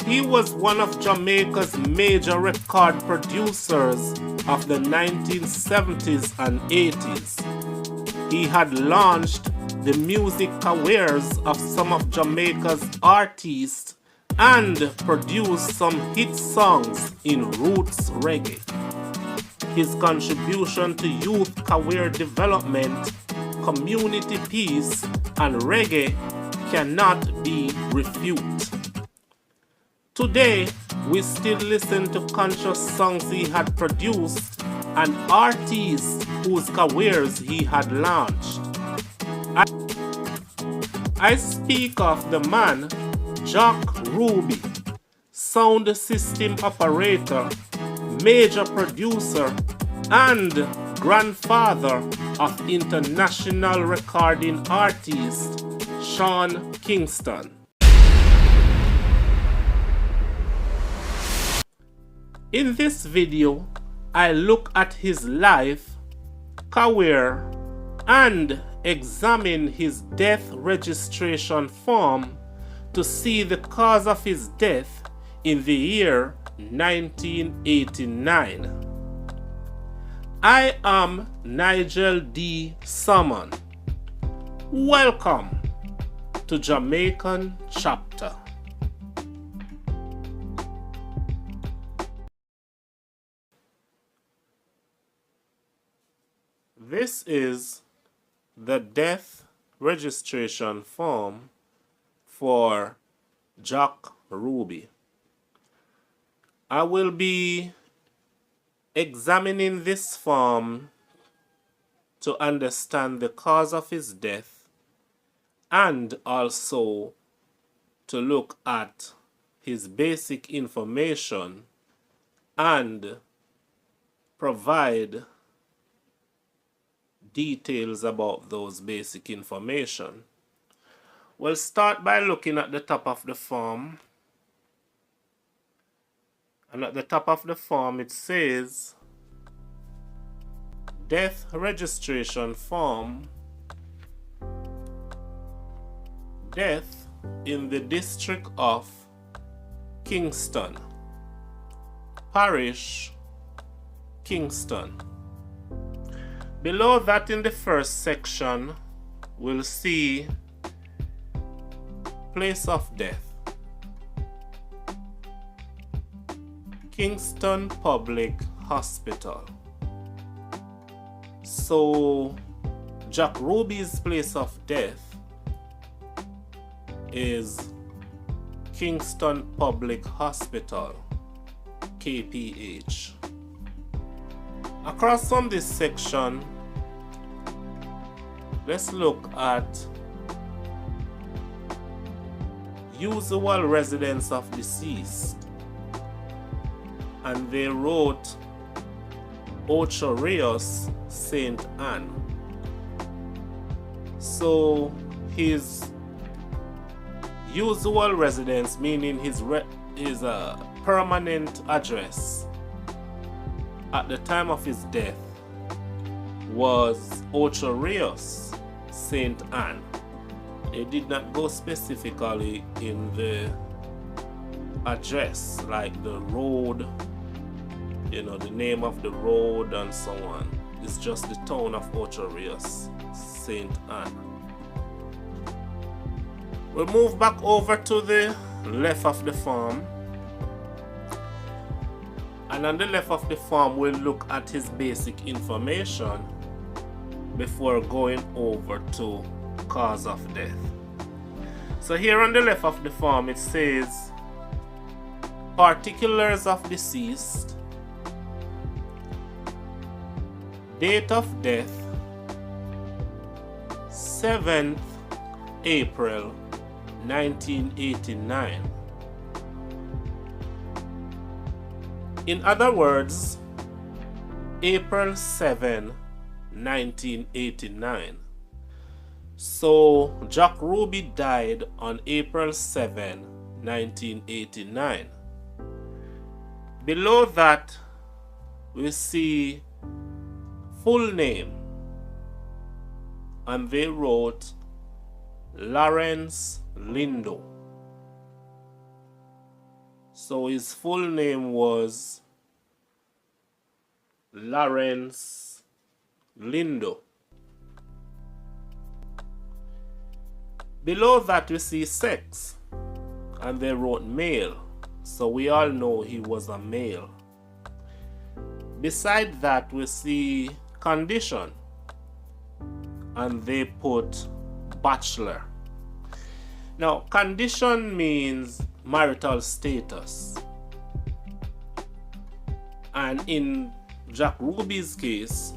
He was one of Jamaica's major record producers of the 1970s and 80s. He had launched the music careers of some of Jamaica's artists and produced some hit songs in roots reggae. His contribution to youth career development, community peace, and reggae cannot be refuted. Today, we still listen to conscious songs he had produced and artists whose careers he had launched. I speak of the man Jack Ruby, sound system operator, major producer, and grandfather of international recording artist Sean Kingston. In this video, I look at his life, career, and examine his death registration form to see the cause of his death in the year 1989. I am Nigel D. Salmon. Welcome to Jamaican Chapter. This is the death registration form for Jack Ruby. I will be examining this form to understand the cause of his death and also to look at his basic information and provide details about those basic information. We'll start by looking at the top of the form. And at the top of the form it says death registration form, death in the district of Kingston, parish Kingston. Below that, in the first section, we'll see place of death, Kingston Public Hospital. So Jack Ruby's place of death is Kingston Public Hospital, KPH. Across from this section, let's look at usual residence of deceased, and they wrote Ocho Rios, St. Anne. So his usual residence, meaning his permanent address at the time of his death, was Ocho Rios, St. Anne. They did not go specifically in the address, like the road, the name of the road and so on. It's just the town of Ocho Rios, St. Anne. We'll move back over to the left of the form. And on the left of the form, we'll look at his basic information before going over to cause of death. So here on the left of the form, it says particulars of deceased, date of death, 7th April 1989. In other words, April 7, 1989. So Jack Ruby died on April 7, 1989. Below that, we see full name, and they wrote Lawrence Lindo. So his full name was Lawrence Lindo. Below that we see sex, and they wrote male, so we all know he was a male. Beside that we see condition, and they put bachelor. Now condition means marital status, and in Jack Ruby's case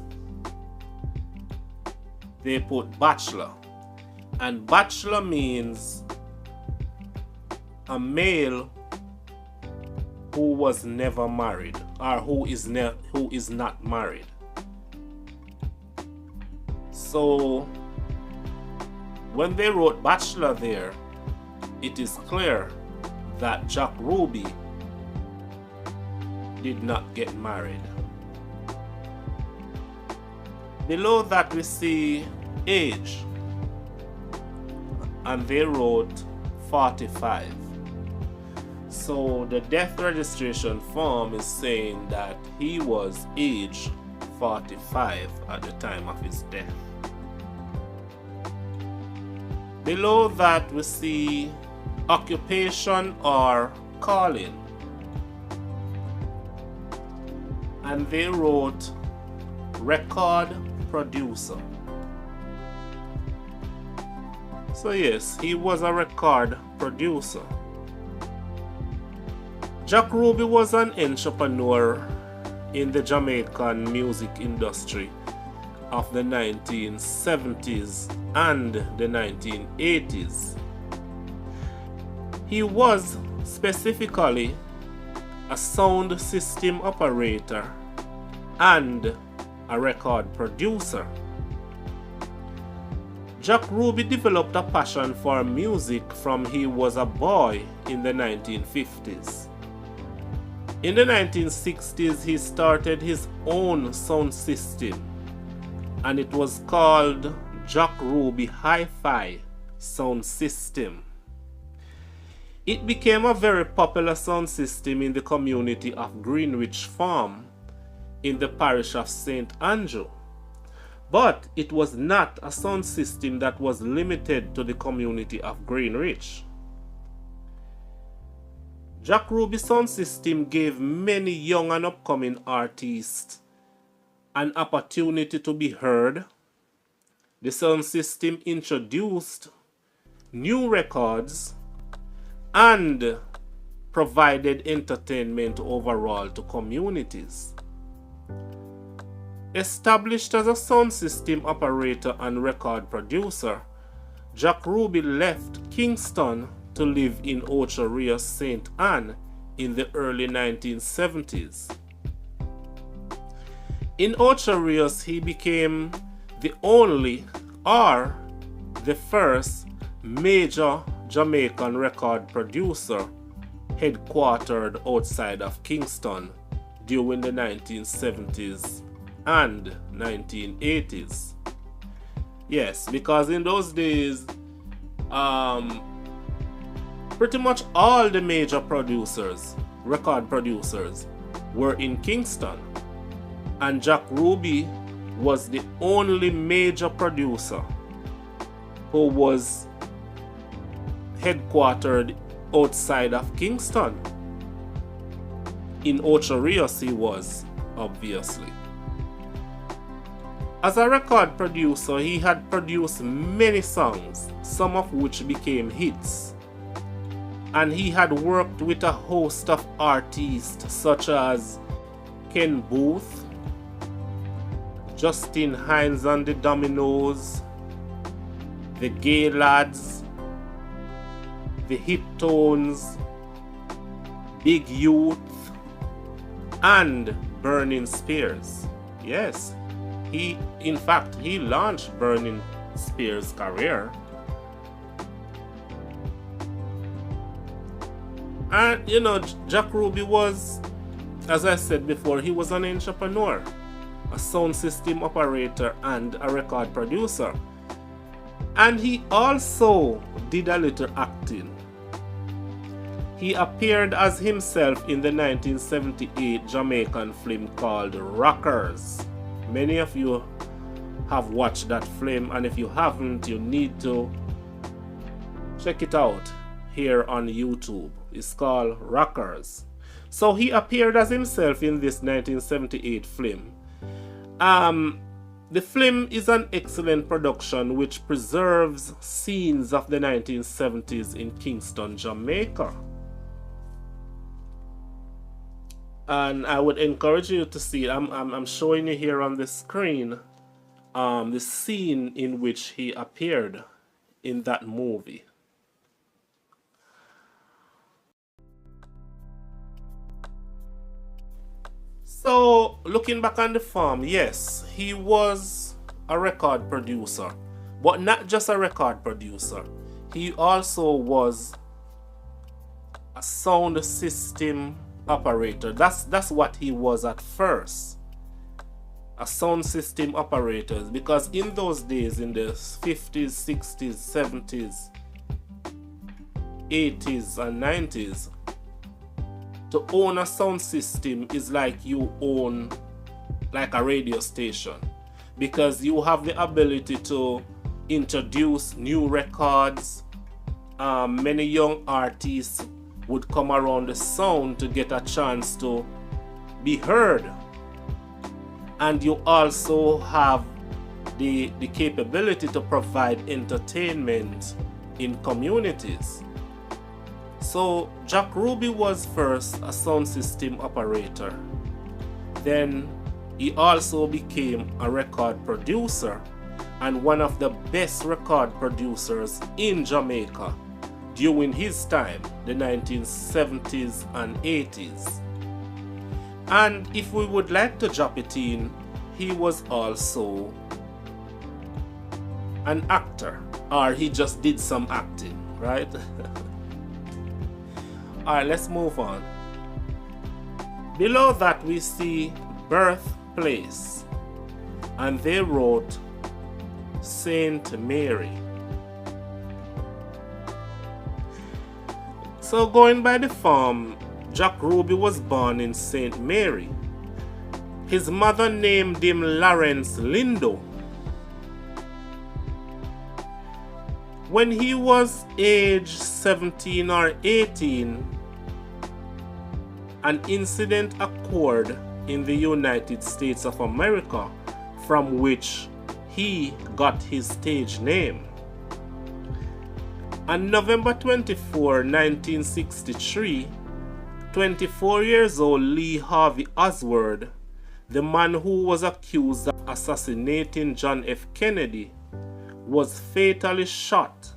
they put bachelor, and bachelor means a male who was never married, or who is not married. So when they wrote bachelor there, it is clear that Jack Ruby did not get married. Below that we see age, and they wrote 45. So the death registration form is saying that he was age 45 at the time of his death. Below that we see occupation or calling, and they wrote record producer. So yes, he was a record producer. Jack Ruby was an entrepreneur in the Jamaican music industry of the 1970s and the 1980s. He was specifically a sound system operator and a record producer. Jack Ruby developed a passion for music from he was a boy in the 1950s. In the 1960s, he started his own sound system, and it was called Jack Ruby Hi-Fi Sound System. It became a very popular sound system in the community of Greenwich Farm in the parish of St. Andrew. But it was not a sound system that was limited to the community of Greenwich. Jack Ruby's sound system gave many young and upcoming artists an opportunity to be heard. The sound system introduced new records and provided entertainment overall to communities. Established as a sound system operator and record producer, Jack Ruby left Kingston to live in Ocho Rios, St. Anne in the early 1970s. In Ocho Rios, he became the only or the first major Jamaican record producer headquartered outside of Kingston during the 1970s and 1980s. Yes, because in those days, pretty much all the major producers, record producers, were in Kingston, and Jack Ruby was the only major producer who was headquartered outside of Kingston. In Ocho Rios he was, obviously. As a record producer, he had produced many songs, some of which became hits. And he had worked with a host of artists such as Ken Booth, Justin Hines and the Dominoes, the Gay Lads, the Hip Tones, Big Youth, and Burning Spears. Yes, he launched Burning Spears' career. And you know, Jack Ruby was, as I said before, he was an entrepreneur, a sound system operator, and a record producer. And he also did a little acting. He appeared as himself in the 1978 Jamaican film called Rockers. Many of you have watched that film, and if you haven't, you need to check it out here on YouTube. It's called Rockers. So he appeared as himself in this 1978 film. The film is an excellent production which preserves scenes of the 1970s in Kingston, Jamaica. And I would encourage you to see it. I'm showing you here on the screen the scene in which he appeared in that movie. So, looking back on the film, yes, he was a record producer, but not just a record producer. He also was a sound system operator. That's what he was at first. A sound system operator, because in those days, in the 50s, 60s, 70s, 80s and 90s, to own a sound system is like you own like a radio station, because you have the ability to introduce new records. Many young artists would come around the sound to get a chance to be heard, and you also have the capability to provide entertainment in communities. So Jack Ruby was first a sound system operator. Then he also became a record producer, and one of the best record producers in Jamaica during his time, the 1970s and 80s. And if we would like to drop it in, he was also an actor, or he just did some acting, right? Alright, let's move on. Below that we see birthplace, and they wrote Saint Mary. So going by the form, Jack Ruby was born in Saint Mary. His mother named him Lawrence Lindo. When he was age 17 or 18, an incident occurred in the United States of America, from which he got his stage name. On November 24, 1963, 24 years old Lee Harvey Oswald, the man who was accused of assassinating John F. Kennedy, was fatally shot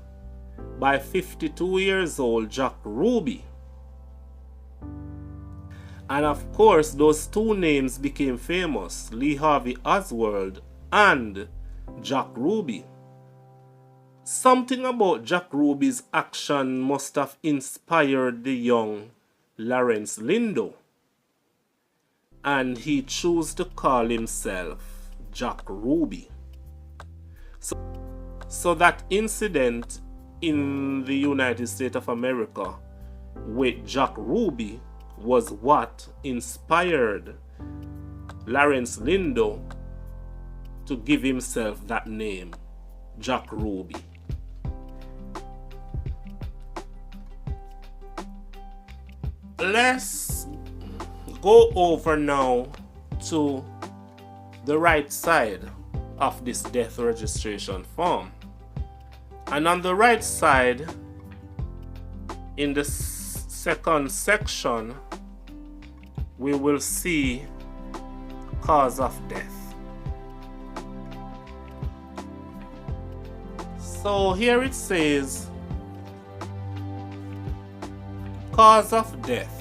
by 52 years old Jack Ruby. And of course, those two names became famous, Lee Harvey Oswald and Jack Ruby. Something about Jack Ruby's action must have inspired the young Lawrence Lindo, and he chose to call himself Jack Ruby. So that incident in the United States of America with Jack Ruby was what inspired Lawrence Lindo to give himself that name, Jack Ruby. Let's go over now to the right side of this death registration form. And on the right side, in the second section, we will see cause of death. So here it says cause of death.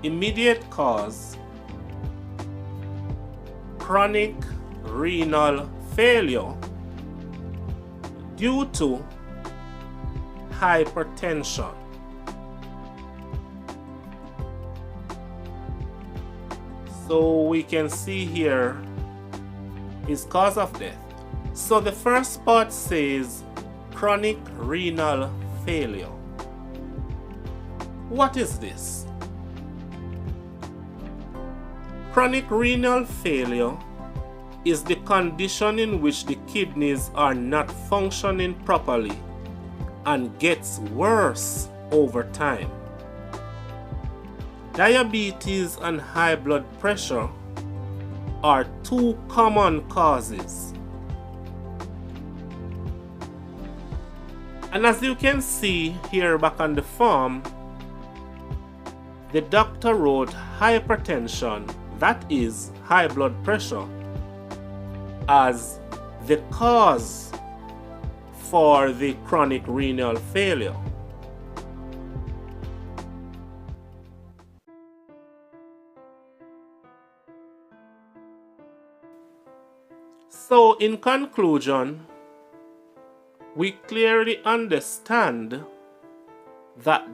Immediate cause: chronic renal failure due to hypertension. So we can see here is cause of death. So the first part says chronic renal failure. What is this? Chronic renal failure is the condition in which the kidneys are not functioning properly and gets worse over time. Diabetes and high blood pressure are two common causes. And as you can see here back on the form, the doctor wrote hypertension, that is high blood pressure, as the cause for the chronic renal failure. So in conclusion, we clearly understand that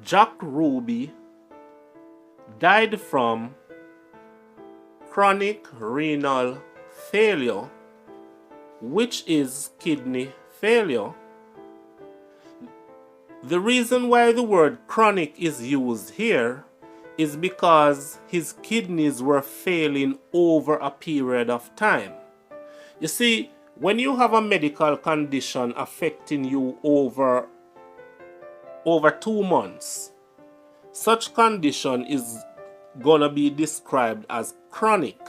Jack Ruby died from chronic renal failure, which is kidney failure. The reason why the word chronic is used here is because his kidneys were failing over a period of time. You see, when you have a medical condition affecting you over 2 months, such condition is gonna be described as chronic.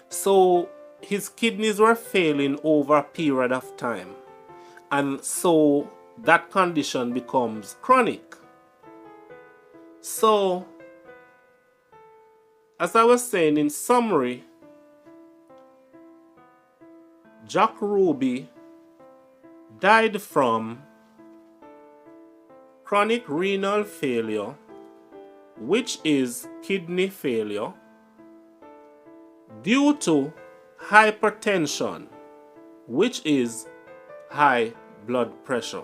So his kidneys were failing over a period of time, and so that condition becomes chronic. So, as I was saying, in summary, Jack Ruby died from chronic renal failure, which is kidney failure, due to hypertension, which is high blood pressure.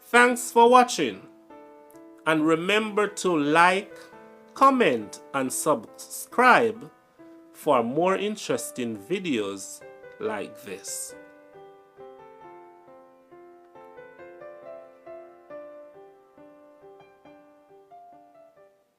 Thanks for watching, and remember to like, comment, and subscribe for more interesting videos like this.